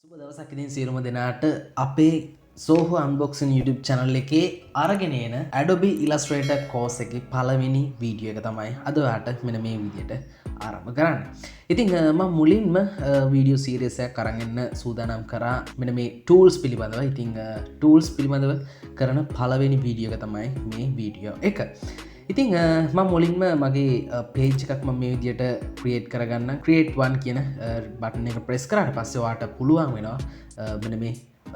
සුබ දවසක් ඉතින් සියලුම දෙනාට අපේ Soho Unboxing YouTube channel එකේ අරගෙන එන Adobe Illustrator course එකේ පළවෙනි වීඩියෝ එක තමයි අද ඔයාලට මෙන්න මේ විදිහට ආරම්භ කරන්නේ. ඉතින් මම මුලින්ම වීඩියෝ සීරීස් එකක් අරන් එන්න සූදානම් කරා මෙන්න මේ tools පිළිබඳව. ඉතින් tools පිළිබඳව කරන පළවෙනි වීඩියෝ එක තමයි මේ වීඩියෝ එක. ඉතින් මම මුලින්ම මගේ පේජ් එකක් මම මේ විදිහට ක්‍රියේට් කරගන්න create one කියන බටන් එක ප්‍රෙස් කරාට පස්සේ ඔයාලට පුළුවන් වෙනවා මෙන්න මේ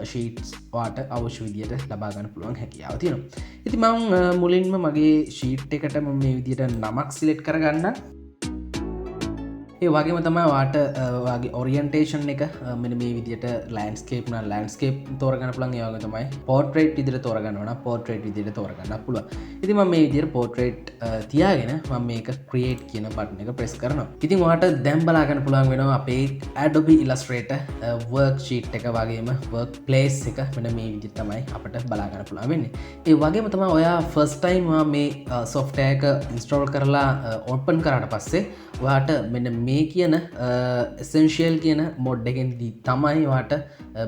ෂීට්ස් ඔයාලට අවශ්‍ය විදිහට ලබා ගන්න පුළුවන් හැකියාව තියෙනවා. ඉතින් මම මුලින්ම මගේ ෂීට් එකට මම මේ විදිහට නමක් සිලෙක්ට් කරගන්න. ඒ වගේම තමයි ඔයාලට ඔයාගේ ඔරියන්ටේෂන් එක මෙන්න මේ විදිහට ලෑන්ඩ්ස්කේප් නම් ලෑන්ඩ්ස්කේප් තෝරගන්න පුළුවන්. ඒ වගේම තමයි පෝර්ට්‍රේට් විදිහට තෝරගන්නවා නම් පෝර්ට්‍රේට් විදිහට තෝරගන්න පුළුවන්. ඉතින් මම මේ විදිහට පෝර්ට්‍රේට් තියාගෙන මම මේක ක්‍රියේට් කියන බටන් එක ප්‍රෙස් කරනවා. ඉතින් ඔයාලට දැන් බලා ගන්න පුළුවන් වෙනවා අපේ Adobe Illustrator worksheet එක වගේම work place එක මෙන්න මේ විදිහට තමයි අපිට බලා ගන්න පුළුවන් වෙන්නේ. ඒ වගේම තමයි ඔයා first time මේ software එක install කරලා open කරාට පස්සේ ඔයාට මෙන්න මේ කියන essential කියන මොඩ් එකෙන්දී තමයි ඔයාට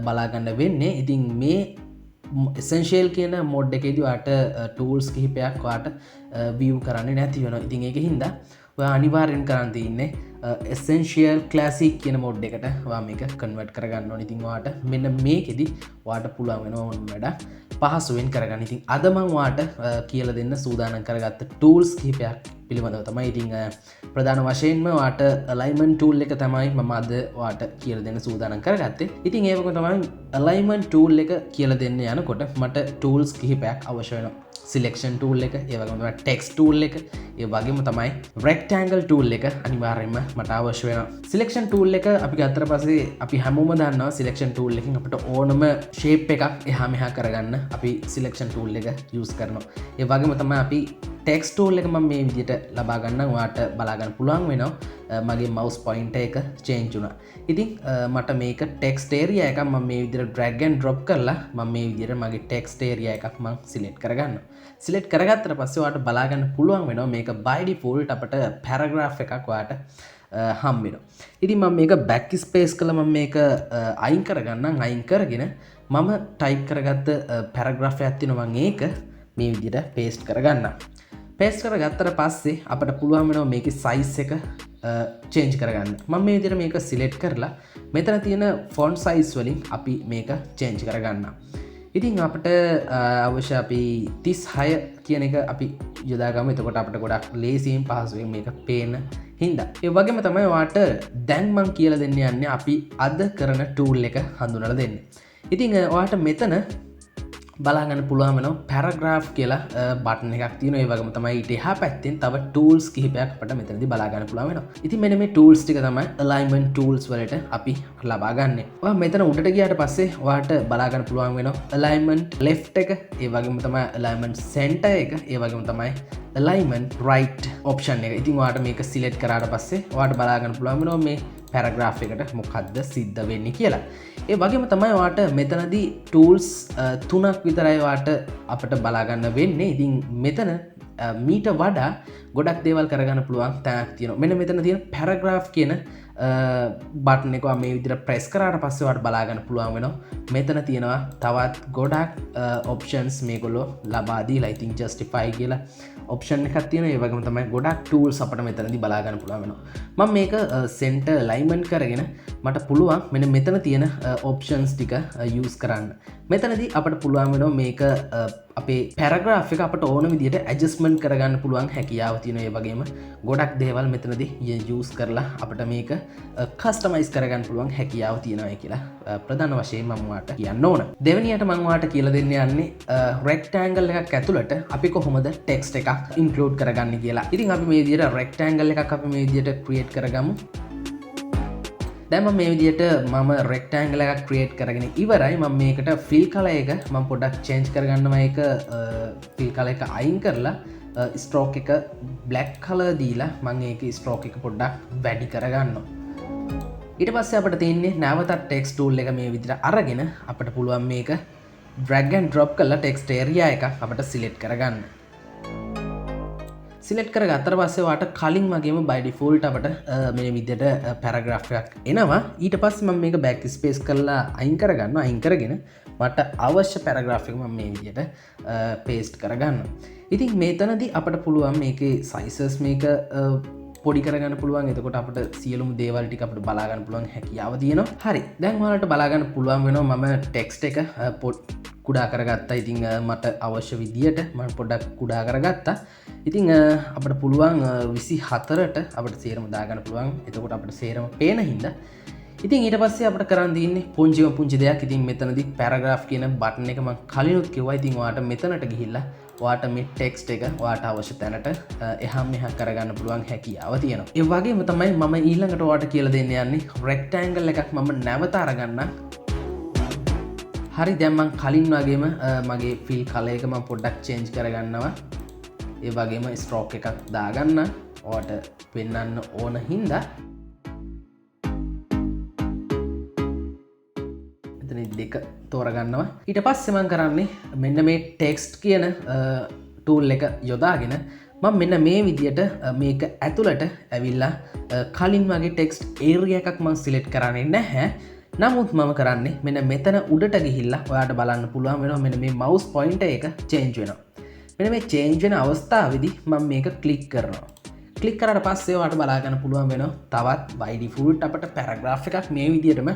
බලාගන්න වෙන්නේ. ඉතින් මේ essential කියන මොඩ් එකේදී ඔයාට tools කිහිපයක් ඔයාට view කරන්න නැති වෙනවා. ඉතින් ඒක හින්දා ඔයා අනිවාර්යෙන් කරන් තියෙන්නේ essential classic කියන මොඩ් එකට ඔයා මේක convert කරගන්න ඕනේ. ඉතින් ඔයාට මෙන්න මේකෙදි ඔයාට පුළුවන් වෙනවා ඕන වැඩ පහසුවෙන් කරගන්න. ඉතින් අද මම ඔයාට කියලා දෙන්න සූදානම් කරගත්ත tools කිහිපයක් පිළිබඳව තමයි. ඉතින් ප්‍රධාන වශයෙන්ම ඔයාට alignment tool එක තමයි මම අද ඔයාට කියලා දෙන්න සූදානම් කරගත්තේ. ඉතින් ඒක තමයි alignment tool එක කියලා දෙන්න යනකොට මට tools කිහිපයක් අවශ්‍ය වෙනවා. selection tool එක, ඒ වගේම තමයි text tool එක, ඒ වගේම තමයි rectangle tool එක අනිවාර්යයෙන්ම මට අවශ්‍ය වෙනවා. selection tool එක අපි ගත්තට පස්සේ අපි හැමෝම දන්නවා selection tool එකෙන් අපිට ඕනම shape එකක් එහා මෙහා කරගන්න අපි selection tool එක use කරනවා. ඒ වගේම තමයි අපි text tool එක මම මේ විදිහට ලබා ගන්න ඔයාලට බලා ගන්න පුළුවන් වෙනවා මගේ mouse pointer එක change වුණා. ඉතින් මට මේක text area එකක් මම මේ විදිහට drag and drop කරලා මම මේ විදිහට මගේ text area එකක් මම select කරගන්නවා. select කරගත්තට පස්සේ ඔයාලට බලා ගන්න පුළුවන් වෙනවා මේක by default අපිට paragraph එකක් ඔයාලට හම්බ වෙනවා. ඉතින් මම මේක back space කරලා මම මේක අයින් කරගන්නම්. අයින් කරගෙන මම type කරගත්ත paragraph එකක් තියෙනවා මම ඒක මේ විදිහට paste කරගන්නම්. paste කරගත්තට පස්සේ අපිට පුළුවන් වෙනවා මේකේ size එක change කරගන්න. මම මේ විදිහට මේක select කරලා මෙතන තියෙන font size වලින් අපි මේක change කරගන්නවා. ඉතින් අපිට අවශ්‍ය අපි 36 කියන එක අපි යොදා ගමු. එතකොට අපිට ගොඩක් ලේසියෙන් පහසුවෙන් මේක පේන හින්දා. ඒ වගේම තමයි ඔයාලට දැන් මම කියලා දෙන්න යන්නේ අපි අද කරන tool එක හඳුනලා දෙන්න. ඉතින් ඔයාලට මෙතන බලාගන්න පුළුවන් වෙනවා paragraph කියලා බටන් එකක් තියෙනවා. ඒ වගේම තමයි ඊට එහා පැත්තෙන් තව tools කිහිපයක් අපිට මෙතනදී බලා ගන්න පුළුවන් වෙනවා. ඉතින් මෙන්න මේ tools ටික තමයි alignment tools වලට අපි ලබා ගන්නෙ. ඔයා මෙතන උඩට ගියාට පස්සේ ඔයාට බලා ගන්න පුළුවන් වෙනවා alignment left එක, ඒ වගේම තමයි alignment center එක, ඒ වගේම තමයි alignment right option එක. ඉතින් ඔයාට මේක select කරාට පස්සේ ඔයාට බලා ගන්න පුළුවන් වෙනවා මේ paragraph එකට මොකක්ද සිද්ධ වෙන්නේ කියලා. ඒ වගේම තමයි ඔයාට මෙතනදී tools තුනක් විතරයි ඔයාට අපිට බලා ගන්න වෙන්නේ. ඉතින් මෙතන මීට වඩා ගොඩක් දේවල් කරගන්න පුළුවන් තැනක් තියෙනවා. මෙන්න මෙතන තියෙන paragraph කියන බටන් එක මේ විදිහට press කරාට පස්සේ ඔයාට බලා ගන්න පුළුවන් වෙනවා මෙතන තියෙනවා තවත් ගොඩක් options මේගොල්ලෝ ලබා දීලා. ඉතින් justify කියලා option එකක් තියෙනවා. ඒ වගේම තමයි ගොඩක් tools අපිට මෙතනදී බලා ගන්න පුළුවන් වෙනවා. මම මේක center alignment කරගෙන මට පුළුවන් මෙන්න මෙතන තියෙන options ටික use කරන්න. මෙතනදී අපිට පුළුවන් වෙනවා මේක අපේ paragraph එක අපිට ඕන විදිහට adjustment කරගන්න පුළුවන් හැකියාව තියෙනවා. ඒ වගේම ගොඩක් දේවල් මෙතනදී use කරලා අපිට මේක customize කරගන්න පුළුවන් හැකියාව තියෙනවා කියලා ප්‍රධාන වශයෙන් මම ඔයාලට කියන්න ඕන. දෙවෙනියට මම ඔයාලට කියලා දෙන්න යන්නේ rectangle එකක් ඇතුළට අපි කොහොමද text එකක් include කරගන්නේ කියලා. ඉතින් අපි මේ විදිහට rectangle එකක් අපි මේ විදිහට create කරගමු. දැන් මම මේ විදිහට මම rectangle එකක් create කරගෙන ඉවරයි. මම මේකට fill color එක මම පොඩ්ඩක් change කරගන්නවා. ඒක fill color එක අයින් කරලා stroke එක black color දීලා මම ඒකේ stroke එක පොඩ්ඩක් වැඩි කරගන්නවා. ඊට පස්සේ අපිට තියෙන්නේ නැවතත් text tool එක මේ විදිහට අරගෙන අපිට පුළුවන් මේක drag and drop කරලා text area එකක් අපිට select කරගන්න. සිලෙක්ට් කරගත්තට පස්සේ වාට කලින් වගේම by default අපට මේ විදිහට paragraph එකක් එනවා. ඊට පස්සේ මම මේක back space කරලා අයින් කරගන්නවා. අයින් කරගෙන මට අවශ්‍ය paragraph එක මම මේ විදිහට paste කරගන්නවා. ඉතින් මේතනදී අපට පුළුවන් මේකේ sizes මේක පොඩි කරගන්න පුළුවන්. එතකොට අපට සියලුම දේවල් ටික අපිට බලා ගන්න පුළුවන් හැකියාව තියෙනවා. හරි. දැන් ඔයාලට බලා ගන්න පුළුවන් වෙනවා මම ටෙක්ස්ට් එක කුඩා කරගත්තා. ඉතින් මට අවශ්‍ය විදියට මම පොඩ්ඩක් කුඩා කරගත්තා. ඉතින් අපිට පුළුවන් 24ට අපිට සේරම දාගන්න පුළුවන්. එතකොට අපිට සේරම පේන හින්දා ඉතින් ඊට පස්සේ අපිට කරන්න තියෙන්නේ පුංචි දෙයක්. ඉතින් මෙතනදී paragraph කියන බටන් එක මම කලිනුත් කිව්වා. ඉතින් ඔයාට මෙතනට ගිහිල්ලා ඔයාට මේ ටෙක්ස්ට් එක ඔයාට අවශ්‍ය තැනට එහා මෙහා කරගන්න පුළුවන් හැකියාව තියෙනවා. ඒ වගේම තමයි මම ඊළඟට ඔයාට කියලා දෙන්න යන්නේ rectangle එකක් මම නැවත අරගන්නම්. හරි, දැන් මම කලින් වගේම මගේ fill color එක මම පොඩ්ඩක් change කරගන්නවා. ඒ වගේම stroke එකක් දාගන්න ඔයාට පෙන්වන්න ඕන හින්දා දෙක තෝරගන්නවා. ඊට පස්සේ මම කරන්නේ මෙන්න මේ ටෙක්ස්ට් කියන ටූල් එක යොදාගෙන මම මෙන්න මේ විදියට මේක ඇතුළට ඇවිල්ලා කලින් වගේ ටෙක්ස්ට් ඒරියා එකක් මම සිලෙක්ට් කරන්නේ නැහැ. නමුත් මම කරන්නේ මෙන්න මෙතන උඩට ගිහිල්ලා ඔයාට බලන්න පුළුවන් වෙනවා මෙන්න මේ mouse pointer එක change වෙනවා. මෙන්න මේ change වෙන අවස්ථාවේදී මම මේක click කරනවා. ක්ලික් කරාට පස්සේ ඔයාලට බලා ගන්න පුළුවන් වෙනවා තවත් by default අපට paragraph එකක් මේ විදිහටම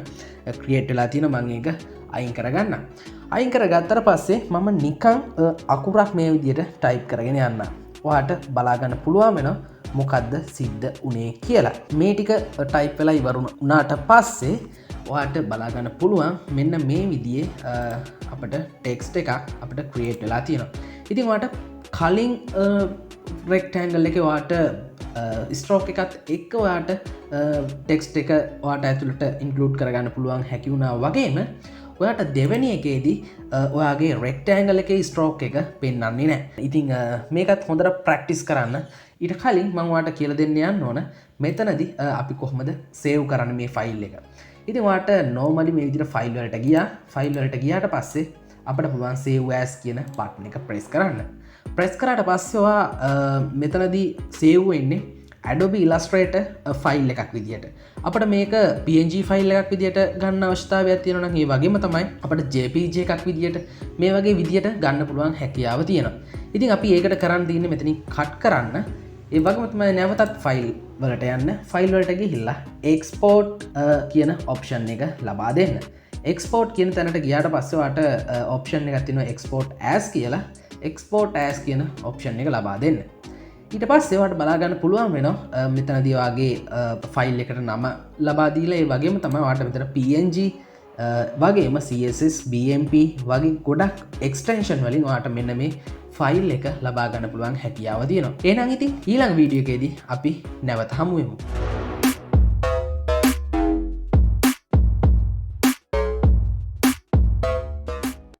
create වෙලා තියෙනවා. මම ඒක අයින් කරගන්නම්. අයින් කරගත්තට පස්සේ මම නිකන් අකුරක් මේ විදිහට type කරගෙන යන්න. ඔයාලට බලා ගන්න පුළුවන් වෙනවා මොකද්ද සිද්ධ උනේ කියලා. මේ ටික type වෙලා ඉවරුණාට පස්සේ ඔයාලට බලා ගන්න පුළුවන් මෙන්න මේ විදිහේ අපිට text එකක් අපිට create වෙලා තියෙනවා. ඉතින් ඔයාලට කලින් rectangle එකේ ඔයාලට ස්ට්‍රෝක් එකත් එක්ක ඔයාට ටෙක්ස්ට් එක ඔයාට ඇතුළට ඉන්ක්ලූඩ් කරගන්න පුළුවන් හැකි වුණා වගේම ඔයාට දෙවෙනි එකේදී ඔයාගේ රෙක්ටෑන්ගල් එකේ ස්ට්‍රෝක් එක පෙන්වන්නේ නැහැ. ඉතින් මේකත් හොඳට ප්‍රැක්ටිස් කරන්න. ඊට කලින් මම ඔයාට කියලා දෙන්න යන්න ඕන මෙතනදී අපි කොහොමද සේව් කරන්නේ මේ ෆයිල් එක. ඉතින් ඔයාට normally මේ විදිහට ෆයිල් වලට ගියා. ෆයිල් වලට ගියාට පස්සේ අපිට පුළුවන් save as කියන බටන් එක press කරන්න. ප්‍රෙස් කරාට පස්සේ ඔයා මෙතනදී සේව් වෙන්නේ Adobe Illustrator ෆයිල් එකක් විදියට. අපිට මේක PNG ෆයිල් එකක් විදියට ගන්න අවශ්‍යතාවයක් තියෙනවා නම් ඒ වගේම තමයි අපිට JPG එකක් විදියට මේ වගේ විදියට ගන්න පුළුවන් හැකියාව තියෙනවා. ඉතින් අපි ඒකට කරන්න තියෙන්නේ මෙතනින් කට් කරන්න. ඒ වගේම තමයි නැවතත් ෆයිල් වලට යන්න. ෆයිල් වලට ගිහිල්ලා export කියන option එක ලබා දෙන්න. export කියන තැනට ගියාට පස්සේ ඔයාට option එකක් තියෙනවා export as කියලා. export as කියන option එක ලබා දෙන්න. ඊට පස්සේ ඔයාලට බලා ගන්න පුළුවන් වෙනවා මෙතනදී ඔයාගේ ෆයිල් එකට නම ලබා දීලා ඒ වගේම තමයි ඔයාලට මෙතන PNG වගේම CSS BMP වගේ ගොඩක් එක්ස්ටෙන්ෂන් වලින් ඔයාලට මෙන්න මේ ෆයිල් එක ලබා ගන්න පුළුවන් හැකියාව තියෙනවා. එහෙනම් ඉතින් ඊළඟ වීඩියෝ එකේදී අපි නැවත හමු වෙමු.